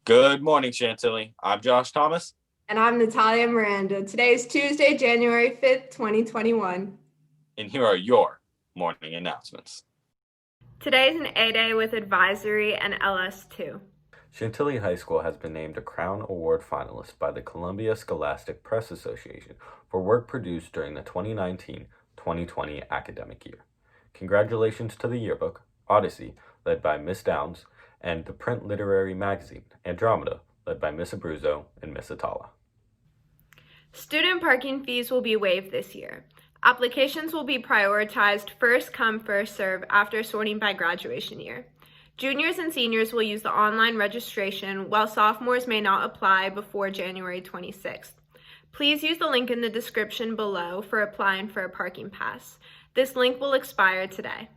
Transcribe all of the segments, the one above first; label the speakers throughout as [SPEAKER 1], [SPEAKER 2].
[SPEAKER 1] Good morning, Chantilly. I'm Josh Thomas.
[SPEAKER 2] And I'm Natalia Miranda. Today is Tuesday, January 5th, 2021.
[SPEAKER 1] And here are your morning announcements.
[SPEAKER 3] Today is an A-Day with advisory and LS2.
[SPEAKER 4] Chantilly High School has been named a Crown Award finalist by the Columbia Scholastic Press Association for work produced during the 2019-2020 academic year. Congratulations to the yearbook, Odyssey, led by Miss Downs, and the print literary magazine, Andromeda, led by Miss Abruzzo and Miss Atala.
[SPEAKER 3] Student parking fees will be waived this year. Applications will be prioritized first come, first serve after sorting by graduation year. Juniors and seniors will use the online registration, while sophomores may not apply before January 26th. Please use the link in the description below for applying for a parking pass. This link will expire today.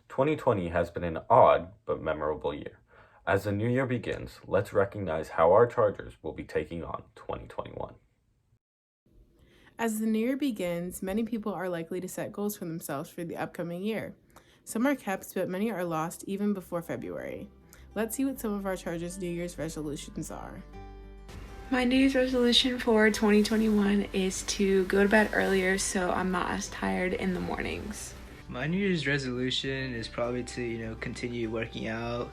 [SPEAKER 4] 2020 has been an odd but memorable year. As the new year begins, let's recognize how our Chargers will be taking on 2021.
[SPEAKER 5] As the new year begins, many people are likely to set goals for themselves for the upcoming year. Some are kept, but many are lost even before February. Let's see what some of our Chargers' New Year's resolutions are.
[SPEAKER 6] My New Year's resolution for 2021 is to go to bed earlier so I'm not as tired in the mornings.
[SPEAKER 7] My New Year's resolution is probably to, continue working out,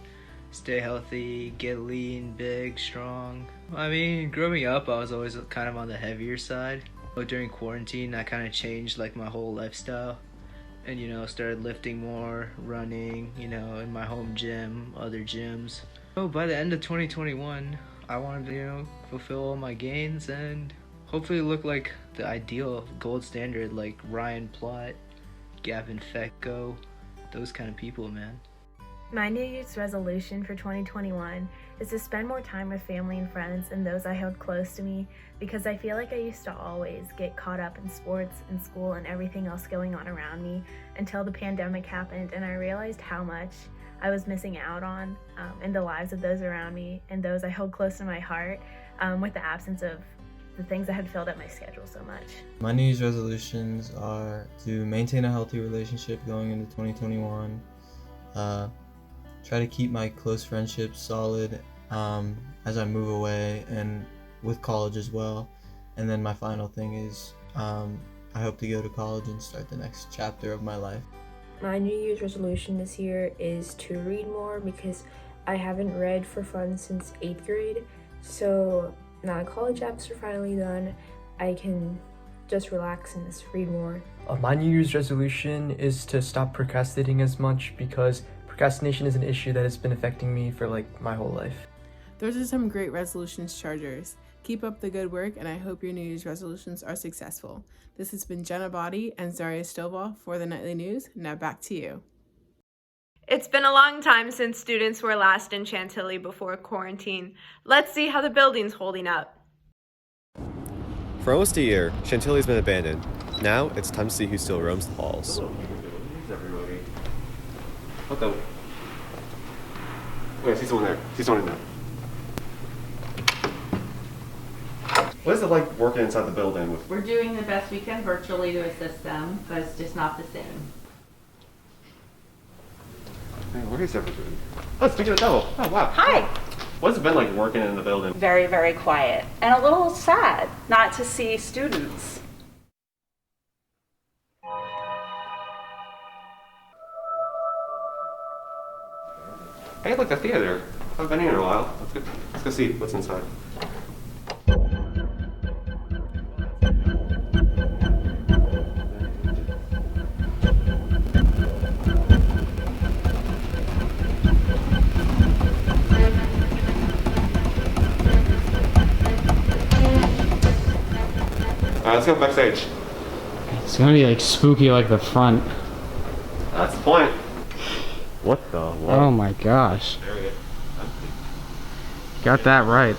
[SPEAKER 7] stay healthy, get lean, big, strong. I mean, growing up, I was always kind of on the heavier side. But during quarantine, I kind of changed my whole lifestyle and, started lifting more, running, in my home gym, other gyms. So by the end of 2021, I wanted to, fulfill all my gains and hopefully look like the ideal gold standard like Ryan Plott, Gavin Fecko, those kind of people, man.
[SPEAKER 8] My New Year's resolution for 2021 is to spend more time with family and friends and those I held close to me, because I feel like I used to always get caught up in sports and school and everything else going on around me until the pandemic happened, and I realized how much I was missing out on in the lives of those around me and those I held close to my heart with the absence of the things that had filled up my schedule so much.
[SPEAKER 9] My New Year's resolutions are to maintain a healthy relationship going into 2021, try to keep my close friendships solid as I move away and with college as well. And then my final thing is I hope to go to college and start the next chapter of my life.
[SPEAKER 10] My New Year's resolution this year is to read more, because I haven't read for fun since 8th grade. So now that college apps are finally done, I can just relax and just read more.
[SPEAKER 11] My New Year's resolution is to stop procrastinating as much, because procrastination is an issue that has been affecting me for my whole life.
[SPEAKER 5] Those are some great resolutions, Chargers. Keep up the good work, and I hope your New Year's resolutions are successful. This has been Jenna Body and Zaria Stovall for the Nightly News. Now back to you.
[SPEAKER 3] It's been a long time since students were last in Chantilly before quarantine. Let's see how the building's holding up.
[SPEAKER 12] For almost a year, Chantilly's been abandoned. Now, it's time to see who still roams the halls.
[SPEAKER 13] Everybody. What the? Wait, I see someone there. I see someone in there. What is it like working inside the building with?
[SPEAKER 14] We're doing the best we can virtually to assist them, but it's just not the same.
[SPEAKER 13] Man, where is everybody? Oh, speaking of the devil. Oh, wow.
[SPEAKER 14] Hi.
[SPEAKER 13] What's it been like working in the building?
[SPEAKER 14] Very, very quiet and a little sad not to see students.
[SPEAKER 13] Hey, look, the theater. I haven't been here in a while. Let's go see what's inside. Let's go backstage.
[SPEAKER 15] It's gonna be spooky like the front.
[SPEAKER 13] That's the point. What the? What?
[SPEAKER 15] Oh my gosh.
[SPEAKER 13] There we go.
[SPEAKER 15] Got that right.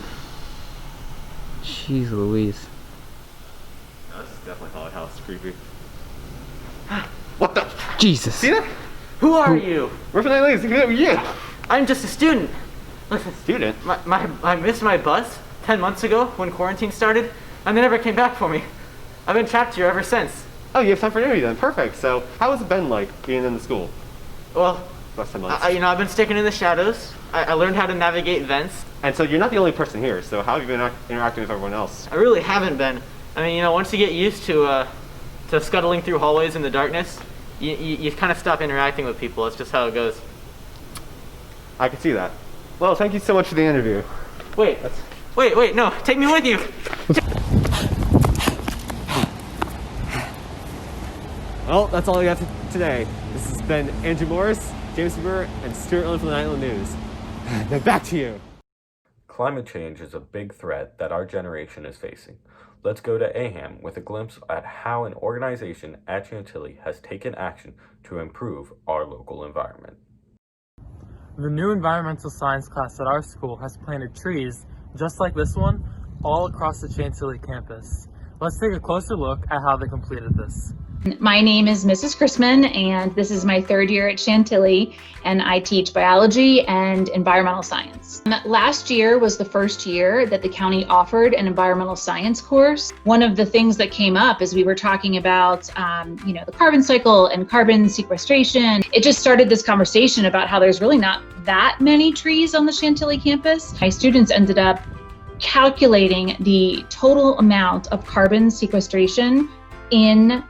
[SPEAKER 15] Jeez Louise.
[SPEAKER 13] No, this is definitely haunted house. It's creepy. What the?
[SPEAKER 15] Jesus.
[SPEAKER 16] See that? Who are you?
[SPEAKER 13] We're from the Yeah.
[SPEAKER 16] I'm just a student. Listen.
[SPEAKER 13] Student?
[SPEAKER 16] I missed my bus 10 months ago when quarantine started, and they never came back for me. I've been trapped here ever since.
[SPEAKER 13] Oh, you have time for an interview then. Perfect. So, how has it been like being in the school?
[SPEAKER 16] Well,
[SPEAKER 12] last 10 months?
[SPEAKER 16] I've been sticking in the shadows. I learned how to navigate vents.
[SPEAKER 12] And so you're not the only person here, so how have you been interacting with everyone else?
[SPEAKER 16] I really haven't been. Once you get used to scuttling through hallways in the darkness, you kind of stop interacting with people. It's just how it goes.
[SPEAKER 12] I can see that. Well, thank you so much for the interview.
[SPEAKER 16] Wait, no, take me with you.
[SPEAKER 12] Well, that's all I got today. This has been Andrew Morris, James Burr, and Stuart Ellen from the Nightly News. Now back to you.
[SPEAKER 4] Climate change is a big threat that our generation is facing. Let's go to AHAM with a glimpse at how an organization at Chantilly has taken action to improve our local environment.
[SPEAKER 17] The new environmental science class at our school has planted trees, just like this one, all across the Chantilly campus. Let's take a closer look at how they completed this.
[SPEAKER 18] My name is Mrs. Chrisman, and this is my third year at Chantilly, and I teach biology and environmental science. Last year was the first year that the county offered an environmental science course. One of the things that came up as we were talking about, the carbon cycle and carbon sequestration, it just started this conversation about how there's really not that many trees on the Chantilly campus. My students ended up calculating the total amount of carbon sequestration in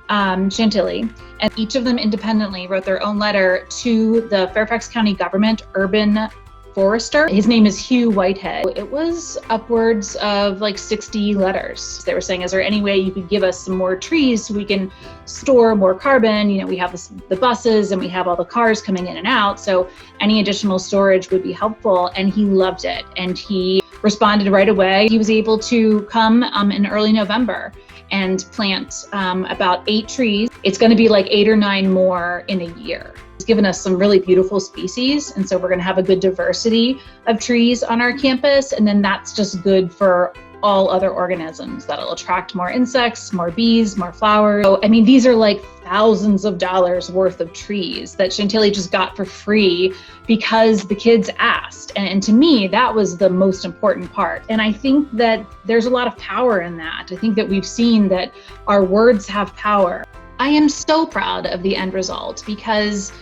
[SPEAKER 18] Chantilly, and each of them independently wrote their own letter to the Fairfax County government urban forester. His name is Hugh Whitehead. It was upwards of like 60 letters. They were saying, is there any way you could give us some more trees so we can store more carbon? We have the buses and we have all the cars coming in and out, so any additional storage would be helpful. And he loved it, and he responded right away. He was able to come in early November and plant about 8 trees. It's going to be like 8 or 9 more in a year. He's given us some really beautiful species, and so we're going to have a good diversity of trees on our campus, and then that's just good for all other organisms. That'll attract more insects, more bees, more flowers. So, these are like thousands of dollars worth of trees that Chantilly just got for free because the kids asked. And to me, that was the most important part. And I think that there's a lot of power in that. I think that we've seen that our words have power. I am so proud of the end result because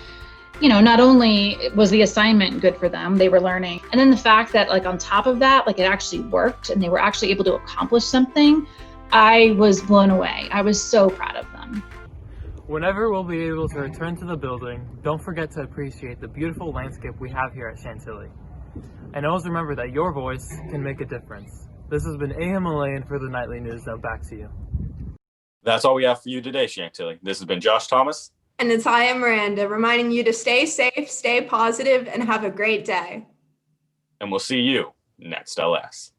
[SPEAKER 18] not only was the assignment good for them, they were learning. And then the fact that on top of that, it actually worked and they were actually able to accomplish something, I was blown away. I was so proud of them.
[SPEAKER 17] Whenever we'll be able to return to the building, don't forget to appreciate the beautiful landscape we have here at Chantilly. And always remember that your voice can make a difference. This has been Aham Malayan for the Nightly News. Now back to you.
[SPEAKER 1] That's all we have for you today, Chantilly. This has been Josh Thomas.
[SPEAKER 2] And it's I am Miranda, reminding you to stay safe, stay positive, and have a great day.
[SPEAKER 1] And we'll see you next LS.